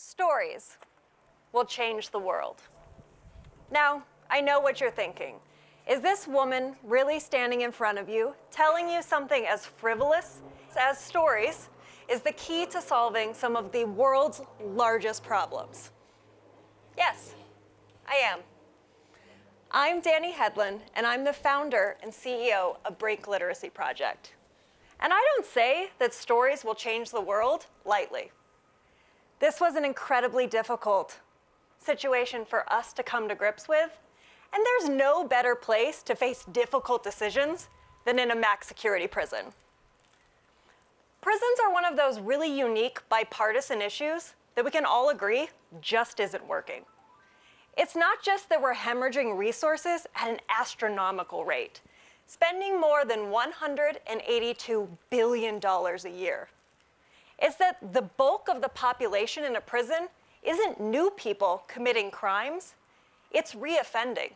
Stories will change the world. Now, I know what you're thinking. Is this woman really standing in front of you, telling you something as frivolous as stories is the key to solving some of the world's largest problems? Yes, I am. I'm Dani Hedlund, and I'm the founder and CEO of Brink Literacy Project. And I don't say that stories will change the world lightly. This was an incredibly difficult situation for us to come to grips with, and there's no better place to face difficult decisions than in a max security prison. Prisons are one of those really unique bipartisan issues that we can all agree just isn't working. It's not just that we're hemorrhaging resources at an astronomical rate, spending more than $182 billion a year. It's that the bulk of the population in a prison isn't new people committing crimes, it's reoffending.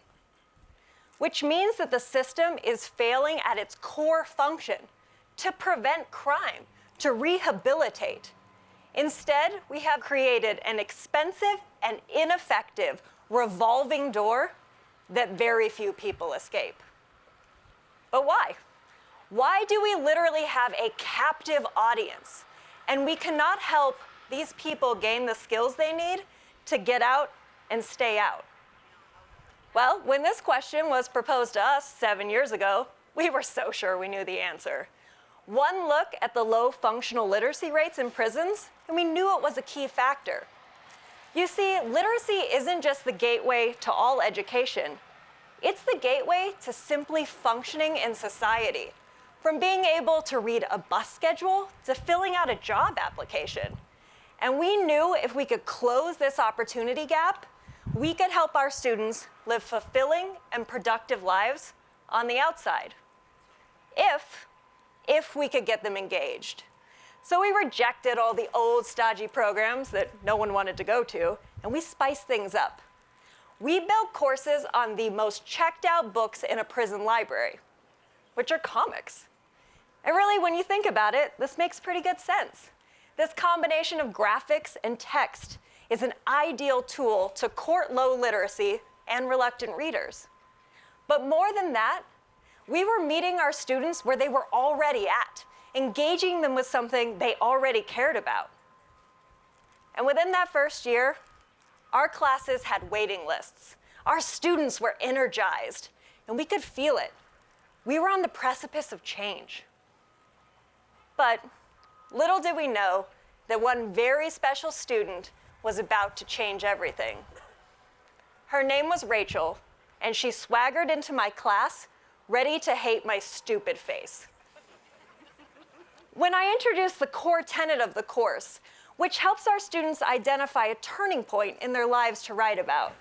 Which means that the system is failing at its core function, to prevent crime, to rehabilitate. Instead, we have created an expensive and ineffective revolving door that very few people escape. But why? Why do we literally have a captive audience, and we cannot help these people gain the skills they need to get out and stay out? Well, when this question was proposed to us 7 years ago, we were so sure we knew the answer. One look at the low functional literacy rates in prisons, and we knew it was a key factor. You see, literacy isn't just the gateway to all education. It's the gateway to simply functioning in society, from being able to read a bus schedule to filling out a job application. And we knew if we could close this opportunity gap, we could help our students live fulfilling and productive lives on the outside. If we could get them engaged. So we rejected all the old stodgy programs that no one wanted to go to, and we spiced things up. We built courses on the most checked out books in a prison library, which are comics. And really, when you think about it, this makes pretty good sense. This combination of graphics and text is an ideal tool to court low literacy and reluctant readers. But more than that, we were meeting our students where they were already at, engaging them with something they already cared about. And within that first year, our classes had waiting lists. Our students were energized, and we could feel it. We were on the precipice of change. But little did we know that one very special student was about to change everything. Her name was Rachel, and she swaggered into my class, ready to hate my stupid face. When I introduced the core tenet of the course, which helps our students identify a turning point in their lives to write about,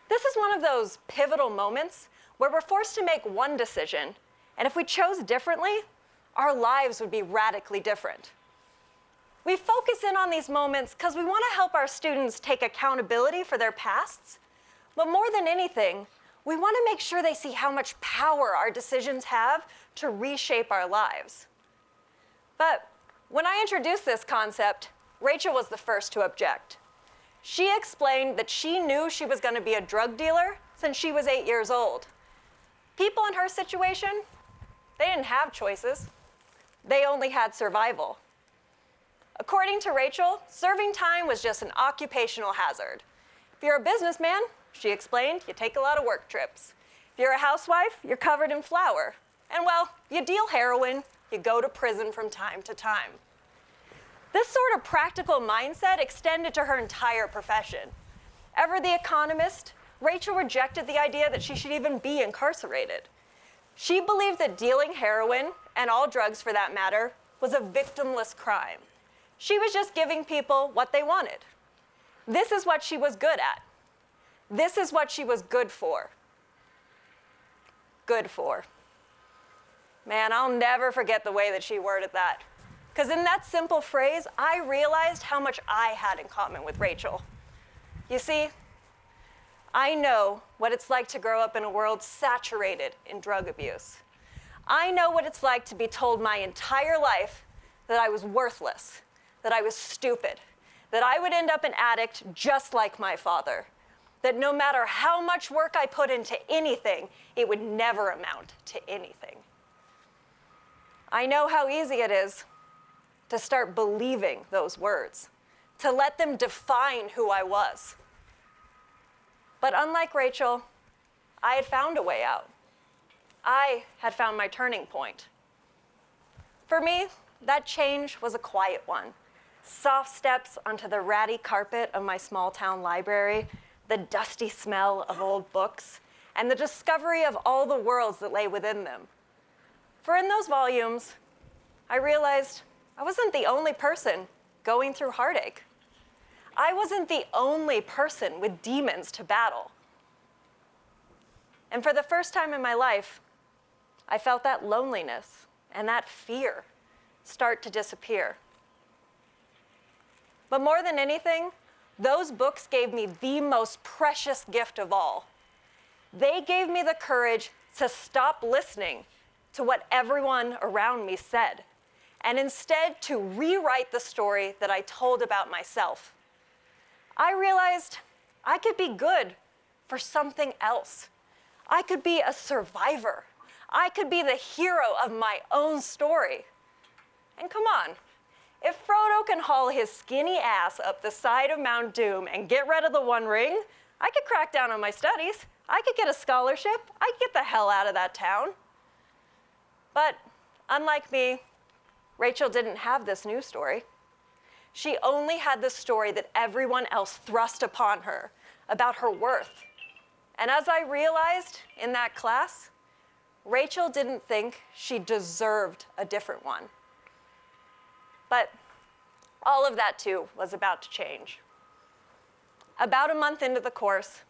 this is one of those pivotal moments where we're forced to make one decision, and if we chose differently, our lives would be radically different. We focus in on these moments because we want to help our students take accountability for their pasts, but more than anything, we want to make sure they see how much power our decisions have to reshape our lives. But when I introduced this concept, Rachel was the first to object. She explained that she knew she was going to be a drug dealer since she was 8 years old. People in her situation, they didn't have choices. They only had survival. According to Rachel, serving time was just an occupational hazard. If you're a businessman, she explained, you take a lot of work trips. If you're a housewife, you're covered in flour. And well, you deal heroin, you go to prison from time to time. This sort of practical mindset extended to her entire profession. Ever the economist, Rachel rejected the idea that she should even be incarcerated. She believed that dealing heroin, and all drugs for that matter, was a victimless crime. She was just giving people what they wanted. This is what she was good at. This is what she was good for. Good for. Man, I'll never forget the way that she worded that. Because in that simple phrase, I realized how much I had in common with Rachel. You see, I know what it's like to grow up in a world saturated in drug abuse. I know what it's like to be told my entire life that I was worthless, that I was stupid, that I would end up an addict just like my father, that no matter how much work I put into anything, it would never amount to anything. I know how easy it is to start believing those words, to let them define who I was. But unlike Rachel, I had found a way out. I had found my turning point. For me, that change was a quiet one. Soft steps onto the ratty carpet of my small town library, the dusty smell of old books, and the discovery of all the worlds that lay within them. For in those volumes, I realized I wasn't the only person going through heartache. I wasn't the only person with demons to battle. And for the first time in my life, I felt that loneliness and that fear start to disappear. But more than anything, those books gave me the most precious gift of all. They gave me the courage to stop listening to what everyone around me said, and instead to rewrite the story that I told about myself. I realized I could be good for something else. I could be a survivor. I could be the hero of my own story. And come on, if Frodo can haul his skinny ass up the side of Mount Doom and get rid of the One Ring, I could crack down on my studies. I could get a scholarship. I could get the hell out of that town. But unlike me, Rachel didn't have this new story. She only had the story that everyone else thrust upon her about her worth. And as I realized in that class, Rachel didn't think she deserved a different one. But all of that too was about to change. About a month into the course,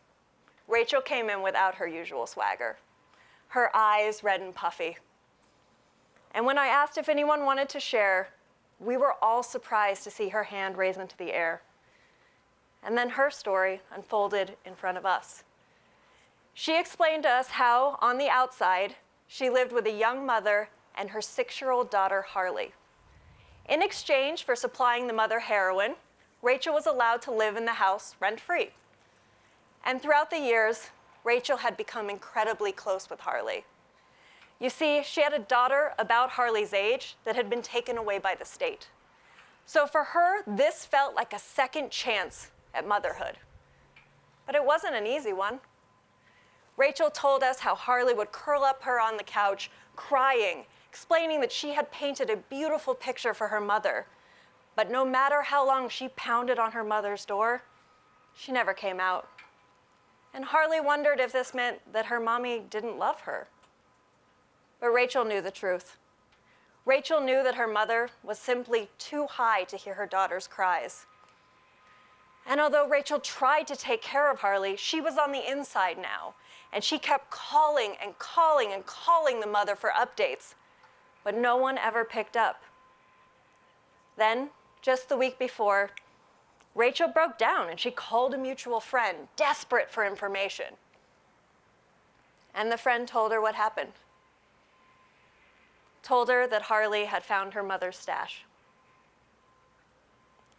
Rachel came in without her usual swagger, her eyes red and puffy. And when I asked if anyone wanted to share, we were all surprised to see her hand raise into the air. And then her story unfolded in front of us. She explained to us how, on the outside, she lived with a young mother and her 6-year-old daughter, Harley. In exchange for supplying the mother heroin, Rachel was allowed to live in the house rent-free. And throughout the years, Rachel had become incredibly close with Harley. You see, she had a daughter about Harley's age that had been taken away by the state. So for her, this felt like a second chance at motherhood. But it wasn't an easy one. Rachel told us how Harley would curl up her on the couch, crying, explaining that she had painted a beautiful picture for her mother. But no matter how long she pounded on her mother's door, she never came out. And Harley wondered if this meant that her mommy didn't love her. But Rachel knew the truth. Rachel knew that her mother was simply too high to hear her daughter's cries. And although Rachel tried to take care of Harley, she was on the inside now, and she kept calling and calling and calling the mother for updates, but no one ever picked up. Then, just the week before, Rachel broke down and she called a mutual friend, desperate for information. And the friend told her what happened. Told her that Harley had found her mother's stash,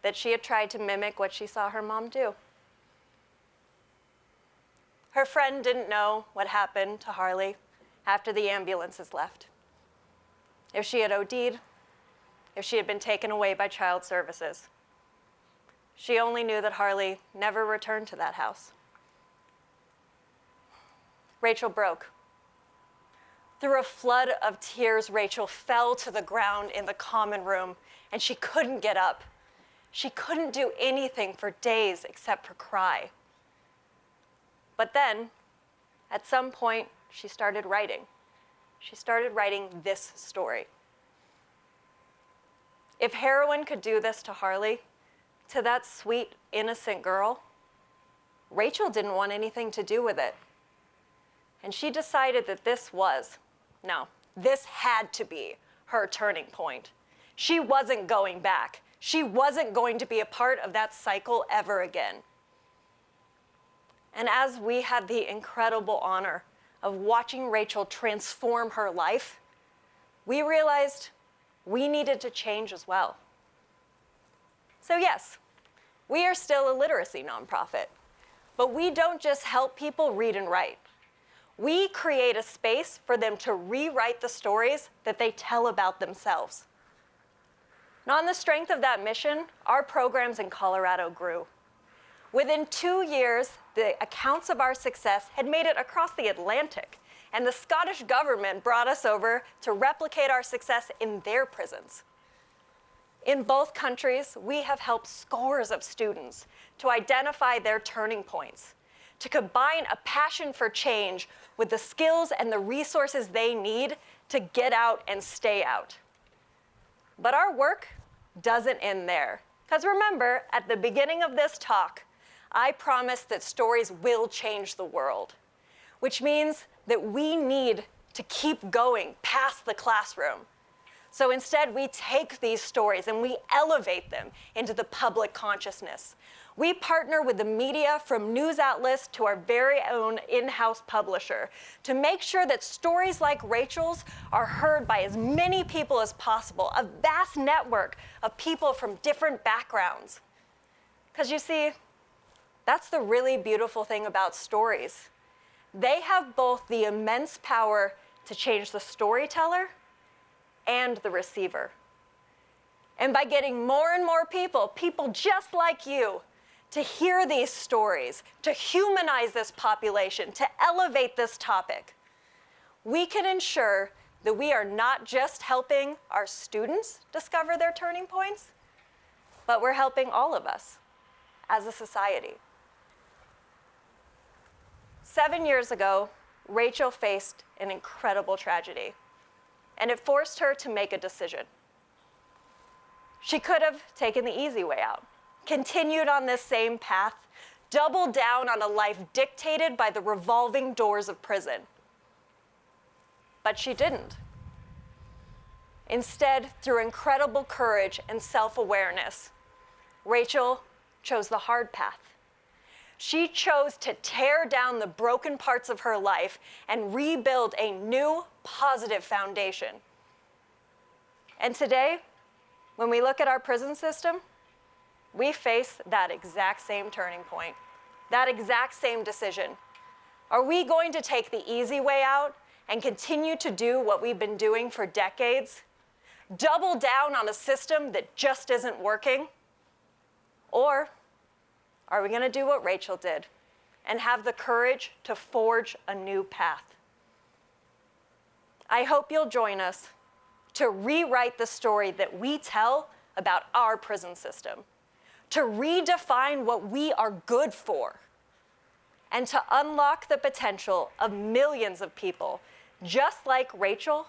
that she had tried to mimic what she saw her mom do. Her friend didn't know what happened to Harley after the ambulances left. If she had OD'd, if she had been taken away by child services. She only knew that Harley never returned to that house. Rachel broke. Through a flood of tears, Rachel fell to the ground in the common room, and she couldn't get up. She couldn't do anything for days except for cry. But then, at some point, she started writing. She started writing this story. If heroin could do this to Harley, to that sweet, innocent girl, Rachel didn't want anything to do with it. And she decided that this had to be her turning point. She wasn't going back. She wasn't going to be a part of that cycle ever again. And as we had the incredible honor of watching Rachel transform her life, we realized we needed to change as well. So yes, We are still a literacy nonprofit, but we don't just help people read and write. We create a space for them to rewrite the stories that they tell about themselves. And on the strength of that mission, our programs in Colorado grew. Within 2 years, the accounts of our success had made it across the Atlantic, and the Scottish government brought us over to replicate our success in their prisons. In both countries, we have helped scores of students to identify their turning points, to combine a passion for change with the skills and the resources they need to get out and stay out. But our work doesn't end there. Because remember, at the beginning of this talk, I promised that stories will change the world, which means that we need to keep going past the classroom. So instead, we take these stories and we elevate them into the public consciousness. We partner with the media, from news outlets to our very own in-house publisher, to make sure that stories like Rachel's are heard by as many people as possible, a vast network of people from different backgrounds. Because you see, that's the really beautiful thing about stories. They have both the immense power to change the storyteller and the receiver. And by getting more and more people just like you, to hear these stories, to humanize this population, to elevate this topic, we can ensure that we are not just helping our students discover their turning points, but we're helping all of us as a society. 7 years ago, Rachel faced an incredible tragedy, and it forced her to make a decision. She could have taken the easy way out, continued on this same path, doubled down on a life dictated by the revolving doors of prison. But she didn't. Instead, through incredible courage and self-awareness, Rachel chose the hard path. She chose to tear down the broken parts of her life and rebuild a new, positive foundation. And today, when we look at our prison system, we face that exact same turning point, that exact same decision. Are we going to take the easy way out and continue to do what we've been doing for decades? Double down on a system that just isn't working? Or are we going to do what Rachel did and have the courage to forge a new path? I hope you'll join us to rewrite the story that we tell about our prison system, to redefine what we are good for, and to unlock the potential of millions of people, just like Rachel,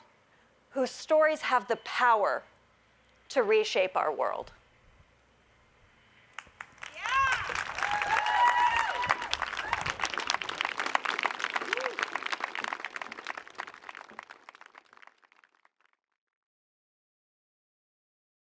whose stories have the power to reshape our world.